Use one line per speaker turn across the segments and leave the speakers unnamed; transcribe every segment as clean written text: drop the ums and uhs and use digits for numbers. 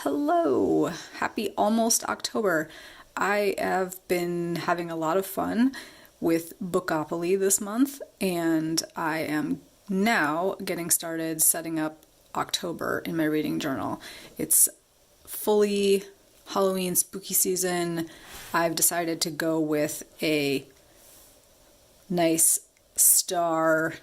Hello! Happy almost October. I have been having a lot of fun with Bookopoly this month, and I am now getting started setting up October in my reading journal. It's fully Halloween spooky season. I've decided to go with a nice star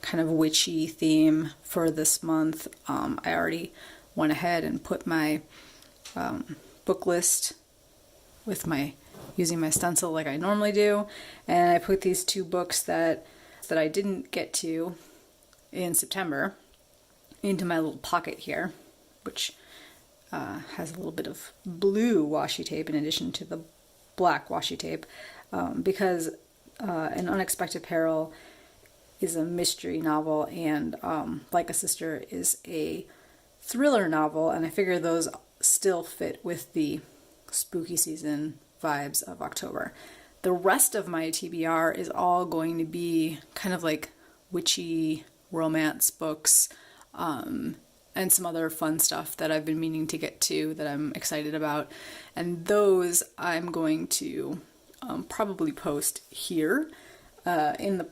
kind of witchy theme for this month. I already went ahead and put my book list with using my stencil like I normally do, and I put these two books that I didn't get to in September into my little pocket here, which has a little bit of blue washi tape in addition to the black washi tape, because An Unexpected Peril is a mystery novel, and Like a Sister is a thriller novel, and I figure those still fit with the spooky season vibes of October. The rest of my TBR is all going to be kind of like witchy romance books, and some other fun stuff that I've been meaning to get to that I'm excited about. And those I'm going to probably post here in the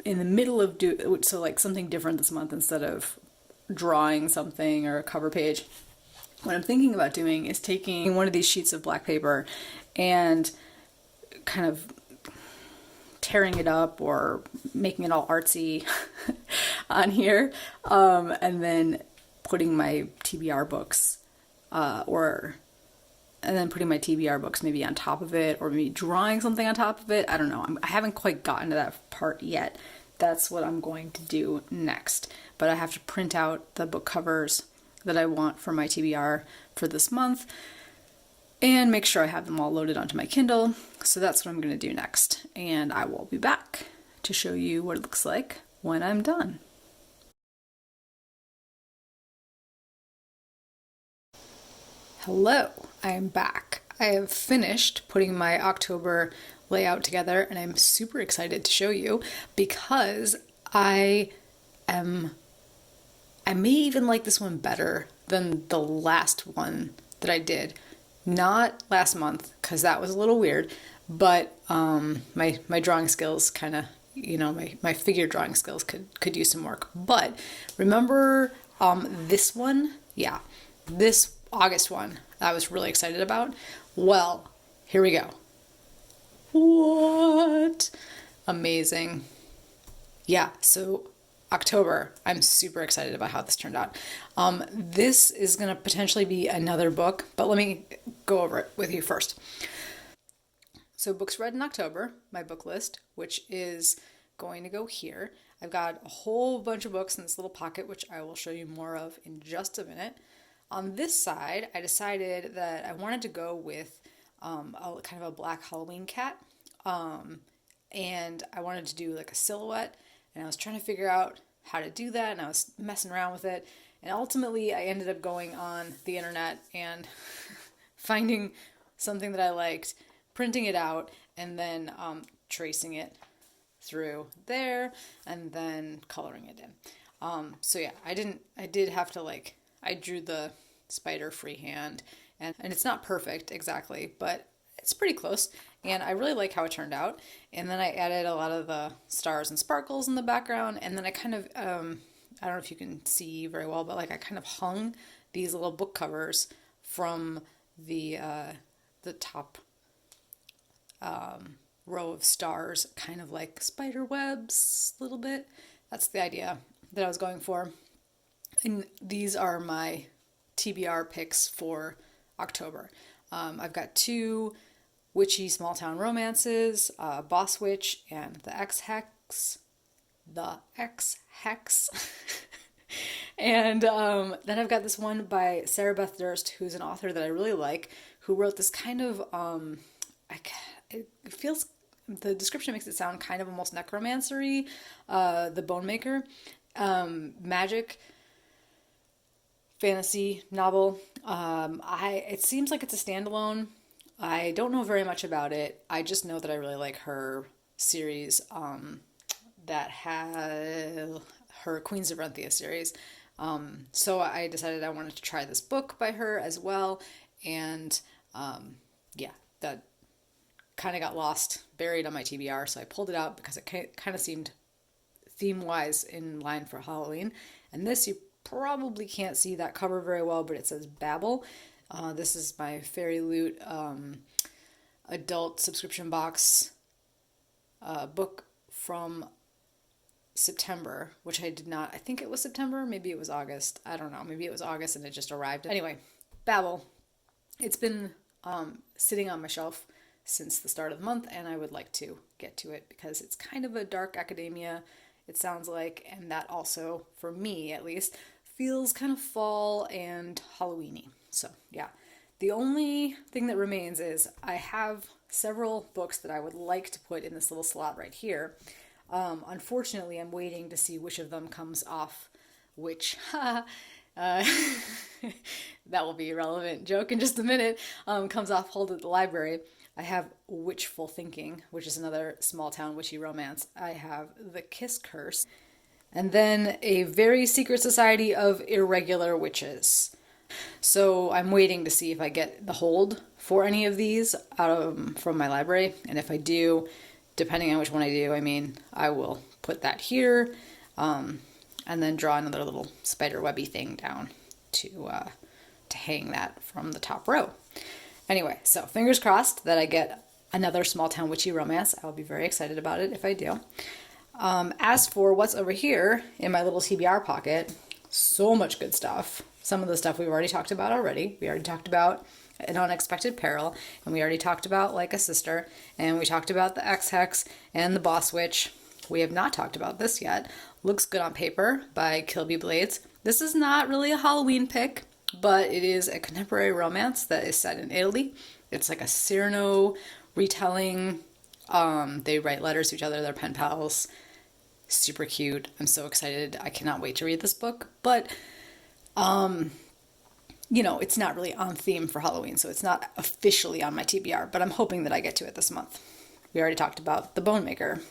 middle of so like something different this month instead of drawing something or a cover page. What I'm thinking about doing is taking one of these sheets of black paper and kind of tearing it up or making it all artsy on here, and then putting my TBR books maybe on top of it, or maybe drawing something on top of it. I don't know. I haven't quite gotten to that part yet. That's what I'm going to do next. But I have to print out the book covers that I want for my TBR for this month and make sure I have them all loaded onto my Kindle. So that's what I'm going to do next. And I will be back to show you what it looks like when I'm done. Hello, I am back. I have finished putting my October layout together, and I'm super excited to show you because I may even like this one better than the last one that I did. Not last month, because that was a little weird, but my drawing skills kind of, my figure drawing skills could use some work. But remember this one? Yeah, this August one I was really excited about. Well, here we go. What? Amazing. Yeah, so October, I'm super excited about how this turned out. This is going to potentially be another book, but let me go over it with you first. So books read in October, my book list, which is going to go here. I've got a whole bunch of books in this little pocket, which I will show you more of in just a minute. On this side, I decided that I wanted to go with a kind of a black Halloween cat, and I wanted to do like a silhouette, and I was trying to figure out how to do that, and I was messing around with it, and ultimately I ended up going on the internet and finding something that I liked, printing it out, and then tracing it through there, and then coloring it in. So yeah, I did have to I drew the spider freehand, and it's not perfect exactly, but it's pretty close, and I really like how it turned out. And then I added a lot of the stars and sparkles in the background, and then I kind of, I don't know if you can see very well, but I kind of hung these little book covers from the top row of stars, kind of like spider webs a little bit. That's the idea that I was going for. And these are my TBR picks for October. I've got two witchy small town romances, Boss Witch and the Ex-Hex. And then I've got this one by Sarah Beth Durst, who's an author that I really like, who wrote this kind of, the description makes it sound kind of almost necromancery, The Bone Maker, magic fantasy novel. It seems like it's a standalone. I don't know very much about it. I just know that I really like her series that had her Queens of Renthia series. So I decided I wanted to try this book by her as well. And yeah, that kind of got lost, buried on my TBR. So I pulled it out because it kind of seemed theme-wise in line for Halloween. And this, you probably can't see that cover very well, but it says Babel. This is my Fairy Loot adult subscription box book from September, which I did not, I think it was September, maybe it was August, I don't know, maybe it was August and it just arrived. Anyway, Babel, it's been sitting on my shelf since the start of the month, and I would like to get to it because it's kind of a dark academia, it sounds like, and that also, for me at least, feels kind of fall and Halloween-y. So yeah, the only thing that remains is I have several books that I would like to put in this little slot right here. Unfortunately, I'm waiting to see which of them comes off which. That will be a relevant joke in just a minute. Comes off hold at the library. I have Witchful Thinking, which is another small town witchy romance. I have The Kiss Curse. And then A Very Secret Society of Irregular Witches. So I'm waiting to see if I get the hold for any of these from my library. And if I do, depending on which one I do, I mean, I will put that here and then draw another little spider webby thing down to hang that from the top row. Anyway, so fingers crossed that I get another small town witchy romance. I will be very excited about it if I do. As for what's over here in my little TBR pocket, so much good stuff. Some of the stuff we've already talked about already. We already talked about An Unexpected Peril, and we already talked about Like a Sister, and we talked about the Ex-Hex and the Boss Witch. We have not talked about this yet. Looks Good on Paper by Kilby Blades. This is not really a Halloween pick, but it is a contemporary romance that is set in Italy. It's like a Cyrano retelling. They write letters to each other, they're pen pals. Super cute. I'm so excited. I cannot wait to read this book. But, you know, it's not really on theme for Halloween, so it's not officially on my TBR, but I'm hoping that I get to it this month. We already talked about The Bone Maker.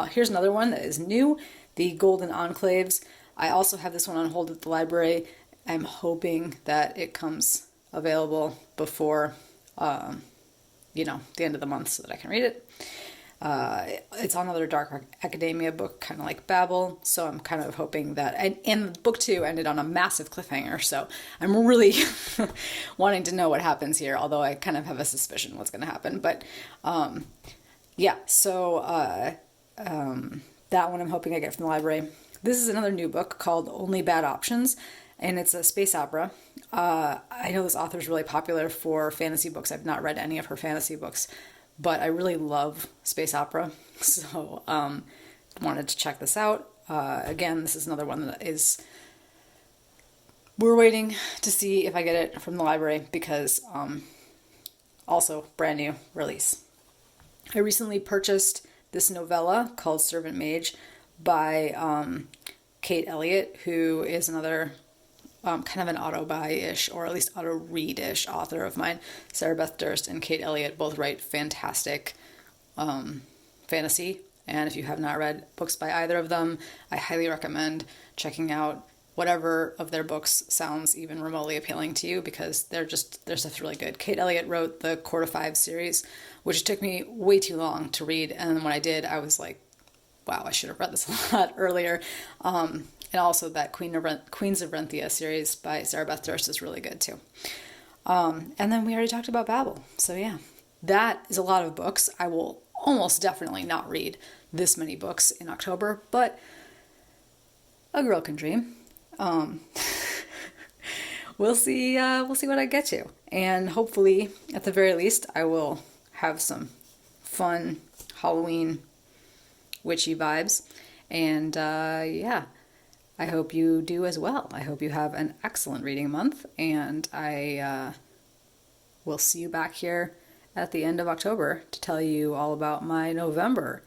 Here's another one that is new, The Golden Enclaves. I also have this one on hold at the library. I'm hoping that it comes available before, you know, the end of the month so that I can read it. It's another dark academia book, kind of like Babel, so I'm kind of hoping that, and book 2 ended on a massive cliffhanger, so I'm really wanting to know what happens here, although I kind of have a suspicion what's going to happen, but yeah, so that one I'm hoping I get from the library. This is another new book called Only Bad Options, and it's a space opera. I know this author is really popular for fantasy books. I've not read any of her fantasy books, but I really love space opera, so wanted to check this out. Again, this is another one that is, we're waiting to see if I get it from the library because also brand new release. I recently purchased this novella called Servant Mage by Kate Elliott, who is another kind of an auto-buy-ish, or at least auto-read-ish author of mine. Sarah Beth Durst and Kate Elliott both write fantastic fantasy, and if you have not read books by either of them, I highly recommend checking out whatever of their books sounds even remotely appealing to you, because they're just really good. Kate Elliott wrote the Court of Five series, which took me way too long to read, and when I did, I was like, wow, I should have read this a lot earlier. And also that Queens of Renthia series by Sarah Beth Durst is really good too. And then we already talked about Babel. So yeah, that is a lot of books. I will almost definitely not read this many books in October, but a girl can dream. We'll see what I get to. And hopefully, at the very least, I will have some fun Halloween witchy vibes. And yeah, I hope you do as well. I hope you have an excellent reading month, and I will see you back here at the end of October to tell you all about my November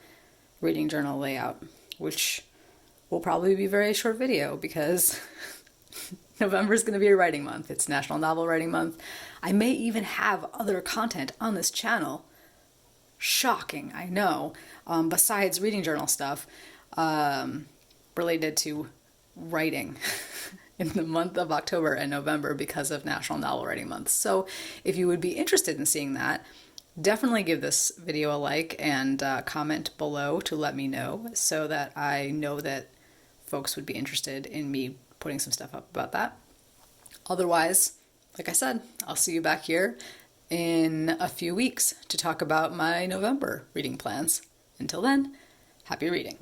reading journal layout, which will probably be a very short video because November is going to be a writing month. It's National Novel Writing Month. I may even have other content on this channel. Shocking, I know. Besides reading journal stuff related to writing. in the month of October and November because of National Novel Writing Month. So if you would be interested in seeing that, definitely give this video a like and comment below to let me know so that I know that folks would be interested in me putting some stuff up about that. Otherwise, like I said, I'll see you back here in a few weeks to talk about my November reading plans. Until then, happy reading.